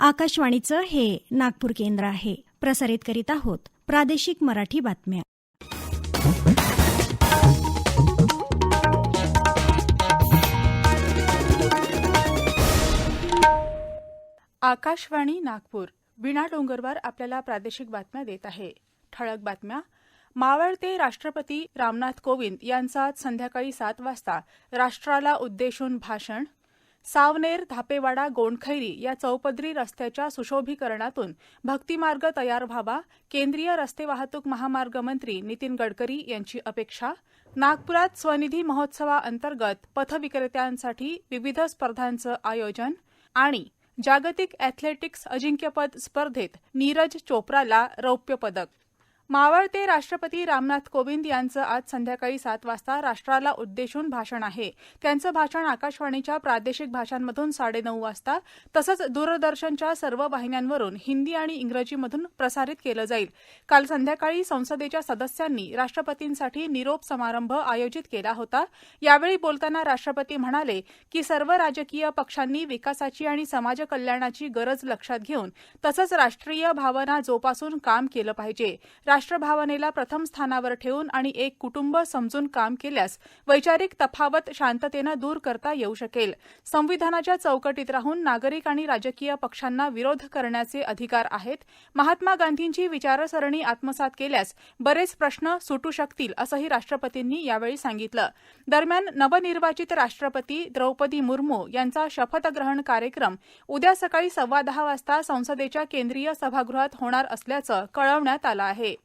आकाशवाणीचं हे नागपूर केंद्र आहे. प्रसारित करीत आहोत प्रादेशिक मराठी बातम्या. आकाशवाणी नागपूर वीणा डोंगरवार आपल्याला प्रादेशिक बातम्या देत आहे. ठळक बातम्या. मावळते राष्ट्रपती रामनाथ कोविंद यांचं आज संध्याकाळी 7 वाजता राष्ट्राला उद्देशून भाषण. सावनेर धापेवाडा गोंडखैरी या चौपदरी रस्त्याच्या सुशोभीकरणातून भक्तिमार्ग तयार व्हावा, केंद्रीय रस्ते वाहतूक महामार्ग मंत्री नितीन गडकरी यांची अपेक्षा. नागपुरात स्वनिधी महोत्सवाअंतर्गत पथविक्रेत्यांसाठी विविध स्पर्धांचं आयोजन. आणि जागतिक ॲथलेटिक्स अजिंक्यपद स्पर्धेत नीरज चोप्राला रौप्य पदक. मावळते राष्ट्रपती रामनाथ कोविंद यांचं आज संध्याकाळी 7 वाजता राष्ट्राला उद्देशून भाषण आहे. त्यांचं भाषण आकाशवाणीच्या प्रादेशिक भाषांमधून 9:30 वाजता तसंच दूरदर्शनच्या सर्व वाहिन्यांवरून हिंदी आणि इंग्रजीमधून प्रसारित केलं जाईल. काल संध्याकाळी संसदेच्या सदस्यांनी राष्ट्रपतींसाठी निरोप समारंभ आयोजित केला होता. यावेळी बोलताना राष्ट्रपती म्हणाले की सर्व राजकीय पक्षांनी विकासाची आणि समाज कल्याणाची गरज लक्षात घेऊन तसंच राष्ट्रीय भावना जोपासून काम केलं पाहिजे. राष्ट्रभावनेला प्रथम स्थानावर ठेवून आणि एक कुटुंब समजून काम केल्यास वैचारिक तफावत शांततेनं दूर करता येऊ शकेल. संविधानाच्या चौकटीत राहून नागरिक आणि राजकीय पक्षांना विरोध करण्याचे अधिकार आहेत. महात्मा गांधींची विचारसरणी आत्मसात केल्यास बरेच प्रश्न सुटू शकतील असंही राष्ट्रपतींनी यावेळी सांगितलं. दरम्यान नवनिर्वाचित राष्ट्रपती द्रौपदी मुर्मू यांचा शपथग्रहण कार्यक्रम उद्या सकाळी 10:15 वाजता संसदेच्या केंद्रीय सभागृहात होणार असल्याचं कळवण्यात आलं आहे.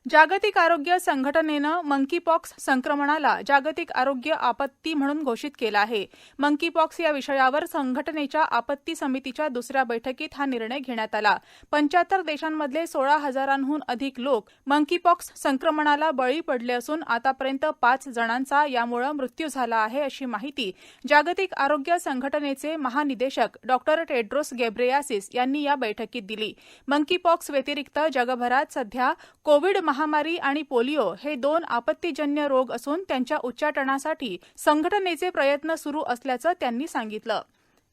जागतिक आरोग्य संघटनेनं मंकीपॉक्स संक्रमणाला जागतिक आरोग्य आपत्ती म्हणून घोषित केलं आहे. मंकीपॉक्स या विषयावर संघटनेच्या आपत्ती समितीच्या दुसऱ्या बैठकीत हा निर्णय घेण्यात आला. 75 देशांमधले 16,000हून अधिक लोक मंकीपॉक्स संक्रमणाला बळी पडले असून आतापर्यंत 5 जणांचा यामुळे मृत्यू झाला आहे, अशी माहिती जागतिक आरोग्य संघटनेचे महानिदेशक डॉक्टर टेड्रोस गेब्रेयासिस यांनी या बैठकीत दिली. मंकीपॉक्स व्यतिरिक्त जगभरात सध्या कोविड महामारी आणि पोलिओ हे 2 आपत्तीजन्य रोग असून त्यांच्या उच्चाटनासाठी संघटनेचे प्रयत्न सुरू असल्याचं त्यांनी सांगितलं.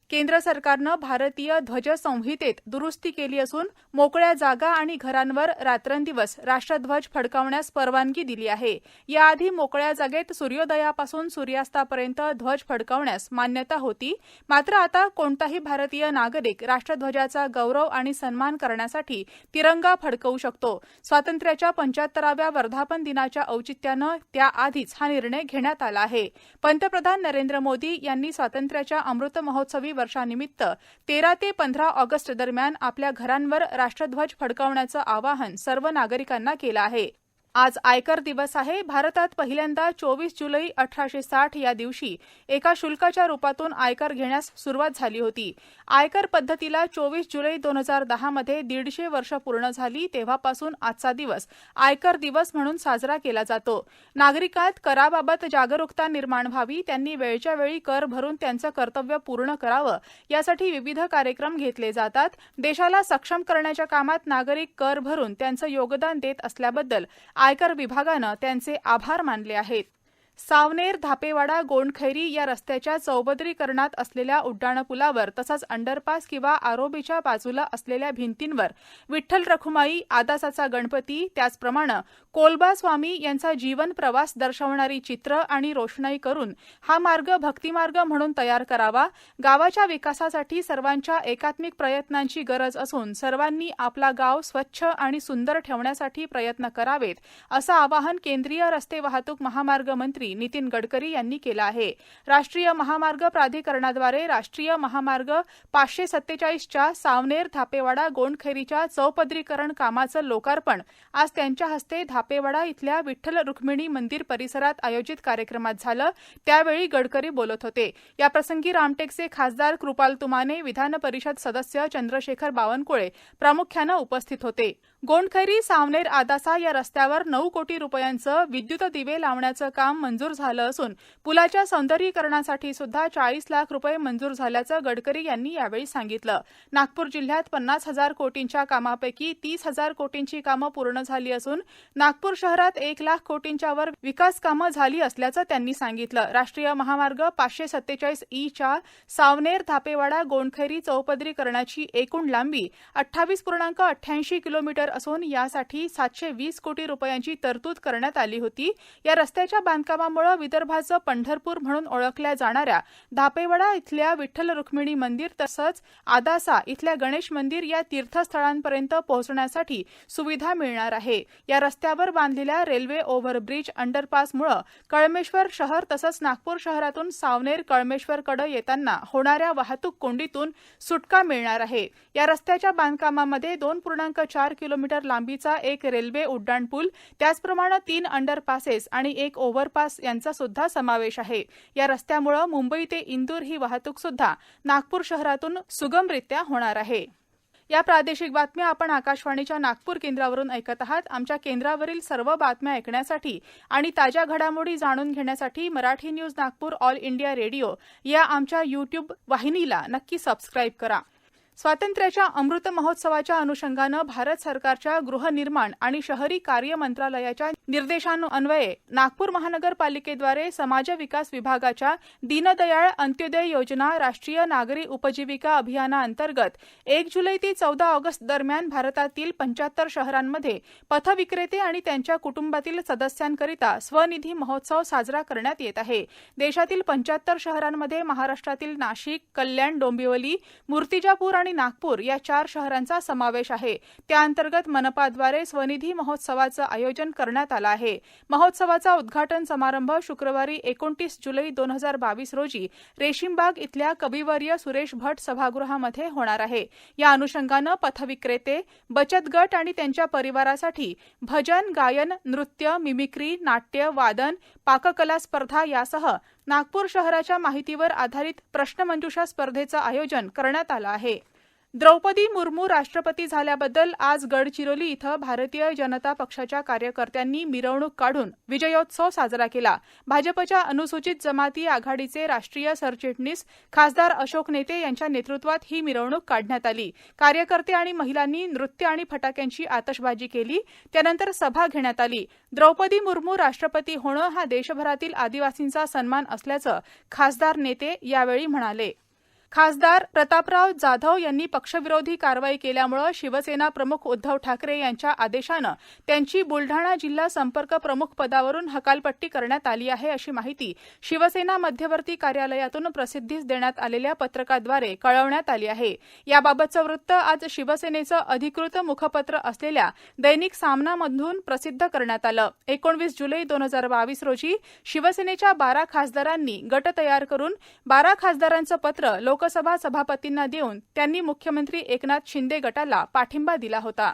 केंद्र सरकारनं भारतीय ध्वज संहितेत दुरुस्ती केली असून मोकळ्या जागा आणि घरांवर रात्रंदिवस राष्ट्रध्वज फडकावण्यास परवानगी दिली आहे. याआधी मोकळ्या जागेत सूर्योदयापासून सूर्यास्तापर्यंत ध्वज फडकावण्यास मान्यता होती. मात्र आता कोणताही भारतीय नागरिक राष्ट्रध्वजाचा गौरव आणि सन्मान करण्यासाठी तिरंगा फडकवू शकतो. स्वातंत्र्याच्या 75व्या वर्धापन दिनाच्या औचित्यानं त्याआधीच हा निर्णय घेण्यात आला आहे. पंतप्रधान नरेंद्र मोदी यांनी स्वातंत्र्याच्या अमृत महोत्सवी वर्षानिमित्त 13 ते 15 ऑगस्ट दरम्यान आपल्या घरांवर राष्ट्रध्वज फडकावण्याचं आवाहन सर्व नागरिकांना केलं आहे. आज आयकर दिवस आहे. भारतात पहिल्यांदा 24 जुलै 1860 या दिवशी एका शुल्काच्या रूपातून आयकर घेण्यास सुरुवात झाली होती. आयकर पद्धतीला 24 जुलै 2010 मध्ये 150 वर्ष पूर्ण झाली. तेव्हापासून आजचा दिवस आयकर दिवस म्हणून साजरा केला जातो. नागरिकांत कराबाबत जागरूकता निर्माण व्हावी, त्यांनी वेळच्या वेळी कर भरून त्यांचं कर्तव्य पूर्ण करावं, यासाठी विविध कार्यक्रम घेतले जातात. देशाला सक्षम करण्याच्या कामात नागरिक कर भरून त्यांचं योगदान देत असल्याबद्दल आयकर विभागानं त्यांचे आभार मानले आहेत. सावनेर धापेवाडा गोंडखैरी या रस्त्याच्या चौपदरीकरणात असलेल्या उड्डाणपुलावर तसंच अंडरपास किंवा आरोबीच्या बाजूला असलेल्या भिंतींवर विठ्ठल रखुमाई, आदासाचा गणपती, त्याचप्रमाणे कोलबा स्वामी यांचा जीवन प्रवास दर्शवणारी चित्र आणि रोषणाई करून हा मार्ग भक्तिमार्ग म्हणून तयार करावा. गावाच्या विकासासाठी सर्वांच्या एकात्मिक प्रयत्नांची गरज असून सर्वांनी आपला गाव स्वच्छ आणि सुंदर ठेवण्यासाठी प्रयत्न करावेत, असं आवाहन केंद्रीय रस्ते वाहतूक महामार्ग मंत्री नितीन गडकरी यांनी केलं आहे. राष्ट्रीय महामार्ग प्राधिकरणाद्वारे राष्ट्रीय महामार्ग 547च्या सावनेर धापेवाडा गोंडखैरीच्या चौपदरीकरण कामाचं लोकार्पण आज त्यांच्या हस्ते धापेवाडा इथल्या विठ्ठल रुक्मिणी मंदिर परिसरात आयोजित कार्यक्रमात झालं. त्यावेळी गडकरी बोलत होते. याप्रसंगी रामटेकचे खासदार कृपाल तुमाने, विधान परिषद सदस्य चंद्रशेखर बावनकुळे प्रामुख्यानं उपस्थित होते. गोंडखैरी सावनेर आदासा या रस्त्यावर 9 कोटी रुपयांचं विद्युत दिवे लावण्याचं काम मंजूर झालं असून पुलाच्या सौंदर्यीकरणासाठी सुद्धा 40 लाख रुपये मंजूर झाल्याचं गडकरी यांनी यावेळी सांगितलं. नागपूर जिल्ह्यात 50,000 कोटींच्या कामापैकी 30,000 कोटींची कामं पूर्ण झाली असून नागपूर नागपूर शहरात 1 लाख कोटींच्या वर विकास कामं झाली असल्याचं त्यांनी सांगितलं. राष्ट्रीय महामार्ग 547 च्या सावनेर धापेवाडा गोंडखैरी चौपदरीकरणाची एकूण लांबी 28.88 किलोमीटर असून यासाठी 720 कोटी रुपयांची तरतूद करण्यात आली होती. या रस्त्याच्या बांधकामामुळे विदर्भाचं पंढरपूर म्हणून ओळखल्या जाणाऱ्या धापेवाडा इथल्या विठ्ठल रुक्मिणी मंदिर तसंच आदासा इथल्या गणेश मंदिर या तीर्थस्थळांपर्यंत पोहोचण्यासाठी सुविधा मिळणार आहे. या रस्त्यावर बांधलेल्या रेल्वे ओव्हरब्रिज अंडरपासमुळे कळमेश्वर शहर तसंच नागपूर शहरातून सावनेर कळमेश्वरकडे येताना होणाऱ्या वाहतूक कोंडीतून सुटका मिळणार आहे. या रस्त्याच्या बांधकामामध्ये 2.4 किलोमीटर लांबीचा एक रेल्वे उड्डाणपूल, त्याचप्रमाणे 3 अंडरपासेस आणि एक ओव्हरपास यांचा सुद्धा समावेश आहे. या रस्त्यामुळे मुंबई ते इंदूर ही वाहतूक सुद्धा नागपूर शहरातून सुगमरित्या होणार आहे. या प्रादेशिक बातम्या आपण आकाशवाणीच्या नागपूर केंद्रावरून ऐकत आहात. आमच्या केंद्रावरील सर्व बातम्या ऐकण्यासाठी आणि ताज्या घडामोडी जाणून घेण्यासाठी Marathi news Nagpur all India radio या आमच्या YouTube वाहिनीला नक्की सबस्क्राईब करा. स्वातंत्र्याच्या अमृत महोत्सवाच्या अनुषंगानं भारत सरकारच्या गृहनिर्माण आणि शहरी कार्य मंत्रालयाच्या निर्देशान्वये नागपूर महानगरपालिकेद्वारे समाज विकास विभागाच्या दीनदयाळ अंत्योदय योजना राष्ट्रीय नागरी उपजीविका अभियानाअंतर्गत 1 जुलै ते 14 ऑगस्ट दरम्यान भारतातील 75 शहरांमध्ये पथविक्रेते आणि त्यांच्या कुटुंबातील सदस्यांकरिता स्वनिधी महोत्सव साजरा करण्यात येत आहे. देशातील 75 शहरांमध्ये महाराष्ट्रातील नाशिक, कल्याण, डोंबिवली, मूर्तिजापूर आणि नागपूर या 4 शहरांचा समावेश आहे. त्याअंतर्गत मनपाद्वारे स्वनिधी महोत्सवाचं आयोजन करण्यात आलं आहे. महोत्सवाचा उद्घाटन समारंभ शुक्रवारी 29 जुलै 2022 रोजी रेशीमबाग इथल्या कविवर्य सुरेश भट सभागृहामध्ये होणार आहे. या अनुषंगानं पथविक्रेते, बचत गट आणि त्यांच्या परिवारासाठी भजन, गायन, नृत्य, मिमिक्री, नाट्य, वादन, पाककला स्पर्धा यासह नागपूर शहराच्या माहितीवर आधारित प्रश्नमंजुषा स्पर्धेचं आयोजन करण्यात आलं आहे. द्रौपदी मुर्मू राष्ट्रपती झाल्याबद्दल आज गडचिरोली इथं भारतीय जनता पक्षाच्या कार्यकर्त्यांनी मिरवणूक काढून विजयोत्सव साजरा केला. भाजपच्या अनुसूचित जमाती आघाडीचे राष्ट्रीय सरचिटणीस खासदार अशोक नेते यांच्या नेतृत्वात ही मिरवणूक काढण्यात आली. कार्यकर्ते आणि महिलांनी नृत्य आणि फटाक्यांची आतषबाजी केली. त्यानंतर सभा घेण्यात आली. द्रौपदी मुर्मू राष्ट्रपती होणं हा देशभरातील आदिवासींचा सन्मान असल्याचं खासदार नेते यावेळी म्हणाले. खासदार प्रतापराव जाधव यांनी पक्षविरोधी कारवाई केल्यामुळे शिवसेना प्रमुख उद्धव ठाकरे यांच्या आदेशानं त्यांची बुलढाणा जिल्हा संपर्क प्रमुख पदावरून हकालपट्टी करण्यात आली आहे, अशी माहिती शिवसेना मध्यवर्ती कार्यालयातून प्रसिद्धीस देण्यात आलेल्या पत्रकाद्वारे कळवण्यात आली आहे. याबाबतचं वृत्त आज शिवसेनेचं अधिकृत मुखपत्र असलेल्या दैनिक सामनामधून प्रसिद्ध करण्यात आलं. 19 जुलै 2022 रोजी शिवसेनेच्या 12 खासदारांनी गट तयार करून 12 खासदारांचं पत्र लोकसभा सभापतींना देऊन त्यांनी मुख्यमंत्री एकनाथ शिंदे गटाला पाठिंबा दिला होता.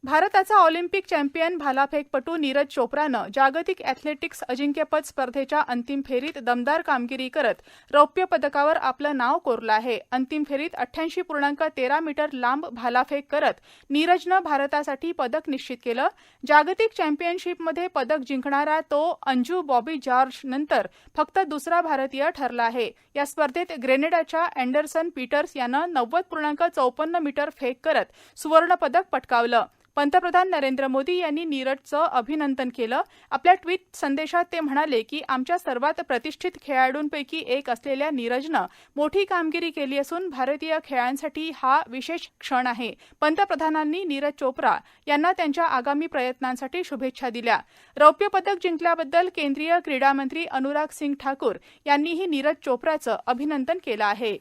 भारताचा ऑलिम्पिक चॅम्पियन भालाफेकपटू नीरज चोप्रानं जागतिक अॅथलेटिक्स अजिंक्यपद स्पर्धेच्या अंतिम फेरीत दमदार कामगिरी करत रौप्य पदकावर आपलं नाव कोरलं आहे. अंतिम फेरीत 88.13 मीटर लांब भालाफेक करत नीरजनं भारतासाठी पदक निश्चित केलं. जागतिक चॅम्पियनशिपमध्ये पदक जिंकणारा तो अंजू बॉबी जॉर्ज नंतर फक्त दुसरा भारतीय ठरला आहे. या स्पर्धेत ग्रेनेडाच्या अँडरसन पीटर्स यानं 90.54 मीटर फेक करत सुवर्णपदक पटकावलं. पंतप्रधान नरेंद्र मोदी यांनी नीरजचं अभिनंदन केलं. आपल्या ट्विट संदेशात ते म्हणाले की आमच्या सर्वात प्रतिष्ठित खेळाडूंपैकी एक असलेल्या नीरजनं मोठी कामगिरी केली असून भारतीय खेळांसाठी हा विशेष क्षण आहे. पंतप्रधानांनी नीरज चोप्रा यांना त्यांच्या आगामी प्रयत्नांसाठी शुभेच्छा दिल्या. रौप्य पदक जिंकल्याबद्दल केंद्रीय क्रीडा मंत्री अनुराग सिंग ठाकूर यांनीही नीरज चोप्राचं अभिनंदन केलं आहे.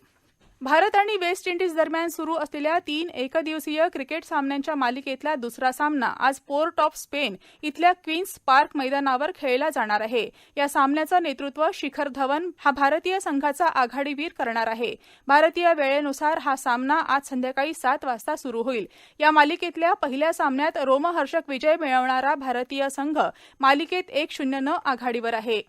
भारत आणि वेस्ट इंडिज दरम्यान सुरू असलेल्या 3 एकदिवसीय क्रिकेट सामन्यांच्या मालिकेतला दुसरा सामना आज पोर्ट ऑफ स्पेन इथल्या क्वीन्स पार्क मैदानावर खेळला जाणार आहे. या सामन्याचं नेतृत्व शिखर धवन हा भारतीय संघाचा आघाडीवीर करणार आहे. भारतीय वेळेनुसार हा सामना आज संध्याकाळी 7 वाजता सुरू होईल. या मालिकेतल्या पहिल्या सामन्यात रोमहर्षक विजय मिळवणारा भारतीय संघ मालिकेत 1-0 आघाडीवर आहे.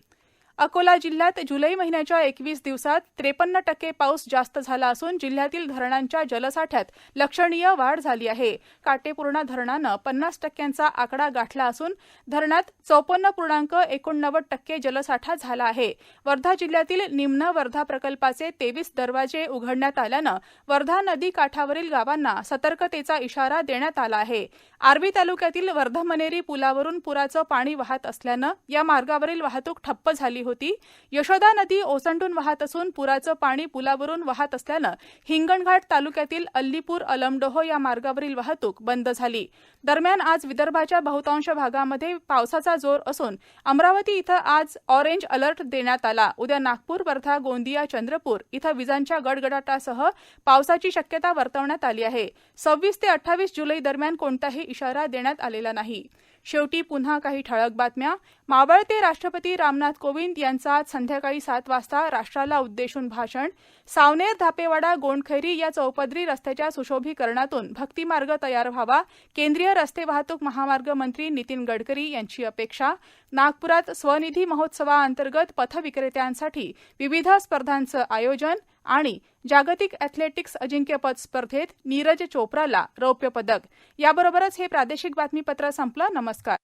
अकोला जिल्ह्यात जुलै महिन्याच्या 21 दिवसात 53% पाऊस जास्त झाला असून जिल्ह्यातील धरणांच्या जलसाठ्यात लक्षणीय वाढ झाली आहे. काटेपूर्णा धरणानं 50% आकडा गाठला असून धरणात 54.89% जलसाठा झाला आहे. वर्धा जिल्ह्यातील निम्न वर्धा प्रकल्पाचे 23 दरवाजे उघडण्यात आल्यानं वर्धा नदी काठावरील गावांना सतर्कतेचा इशारा देण्यात आला आहे. आर्वी तालुक्यातील वर्धमनेरी पुलावरून पुराचं पाणी वाहत असल्यानं या मार्गावरील वाहतूक ठप्प झाली होती. यशोदा नदी ओसंडून वाहत असून पुराचं पाणी पुलावरून वाहत असल्यानं हिंगणघाट तालुक्यातील अल्लीपूर अलमडोह या मार्गावरील वाहतूक बंद झाली. दरम्यान आज विदर्भाच्या बहुतांश भागामध्ये पावसाचा जोर असून अमरावती इथं आज ऑरेंज अलर्ट देण्यात आला. उद्या नागपूर, वर्धा, गोंदिया, चंद्रपूर इथं विजांच्या गडगडाटासह पावसाची शक्यता वर्तवण्यात आली आहे. 26 ते 28 जुलै दरम्यान कोणताही इशारा देण्यात आलेला नाही. शेवटी पुन्हा काही ठळक बातम्या. मावळते राष्ट्रपती रामनाथ कोविंद यांचं आज संध्याकाळी 7 वाजता राष्ट्राला उद्देशून भाषण. सावनेर, धापेवाडा, गोंडखैरी या चौपदरी रस्त्याच्या सुशोभीकरणातून भक्तिमार्ग तयार व्हावा, केंद्रीय रस्ते वाहतूक महामार्ग मंत्री नितीन गडकरी यांची अपेक्षा. नागपुरात स्वनिधी महोत्सवाअंतर्गत पथविक्रेत्यांसाठी विविध स्पर्धांचं आयोजन आणि जागतिक ॲथलेटिक्स अजिंक्यपद स्पर्धेत नीरज चोप्राला रौप्य पदक. याबरोबरच हे प्रादेशिक बातमीपत्र संपलं. नमस्कार.